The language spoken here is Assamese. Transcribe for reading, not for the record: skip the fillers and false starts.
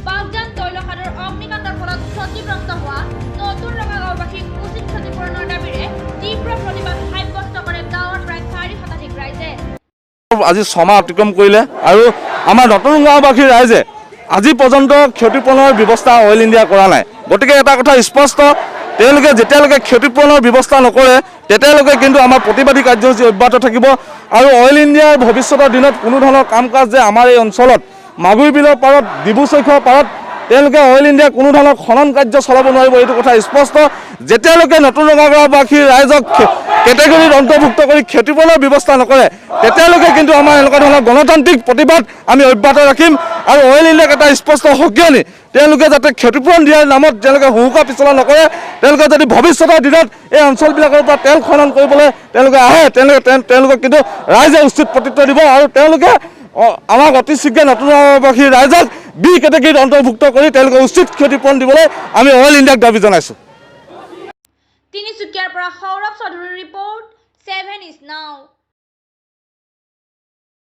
বাগজান তৈলখাদৰ অগ্নিকাণ্ডৰ ফলত ক্ষতিগ্ৰস্ত হোৱা নতুন ৰঙাগাঁওবাসীক উচিত ক্ষতিপূৰণৰ দাবীৰে তীব্ৰ প্ৰতিবাদ সাব্যস্ত কৰে গাঁৱৰ প্ৰায় 4 শতাধিক ৰাইজে। আজি 6 মাহ অতিক্ৰম কৰিলে আৰু আমাৰ নতুন গাঁওবাসীৰ ৰাইজে আজি পৰ্যন্ত ক্ষতিপূৰণৰ ব্যৱস্থা অইল ইণ্ডিয়া কৰা নাই। গতিকে এটা কথা স্পষ্ট, তেওঁলোকে যেতিয়ালৈকে ক্ষতিপূৰণৰ ব্যৱস্থা নকৰে তেতিয়ালৈকে কিন্তু আমাৰ প্ৰতিবাদী কাৰ্যসূচী অব্যাহত থাকিব আৰু অইল ইণ্ডিয়াৰ ভৱিষ্যতৰ দিনত কোনো ধৰণৰ কাম কাজ যে আমাৰ এই অঞ্চলত মাগুৰী বিলৰ পাৰত ডিব্ৰুচৈখোৱাৰ পাৰত তেওঁলোকে অইল ইণ্ডিয়া কোনো ধৰণৰ খনন কাৰ্য চলাব নোৱাৰিব, এইটো কথা স্পষ্ট। যেতিয়ালৈকে নতুন গাঁওবাসীৰ ৰাইজক কেটেগৰীত অন্তৰ্ভুক্ত কৰি ক্ষতিপূৰণৰ ব্যৱস্থা নকৰে তেতিয়ালৈকে কিন্তু আমাৰ এনেকুৱা ধৰণৰ গণতান্ত্ৰিক প্ৰতিবাদ আমি অব্যাহত ৰাখিম আৰু অইল ইণ্ডিয়াক এটা স্পষ্ট সকিয়নি তেওঁলোকে যাতে ক্ষতিপূৰণ দিয়াৰ নামত তেওঁলোকে হুহুকা পিছলা নকৰে। তেওঁলোকে যদি ভৱিষ্যতৰ দিনত এই অঞ্চলবিলাকৰ পৰা তেল খনন কৰিবলৈ তেওঁলোকে আহে তেওঁলোকক কিন্তু ৰাইজে উচিত প্ৰত্যুত্তৰ দিব আৰু তেওঁলোকে আমাক অতি শীঘ্ৰে নতুন গাঁওবাসীৰ ৰাইজক বি কেটেগৰীত অন্তৰ্ভুক্ত কৰি তেওঁলোকে উচিত ক্ষতিপূৰণ দিবলৈ আমি অইল ইণ্ডিয়াক দাবী জনাইছোঁ। তিনিচুকীয়াৰ পৰা সৌৰভ চৌধুৰীৰ ৰিপৰ্ট 7 is now।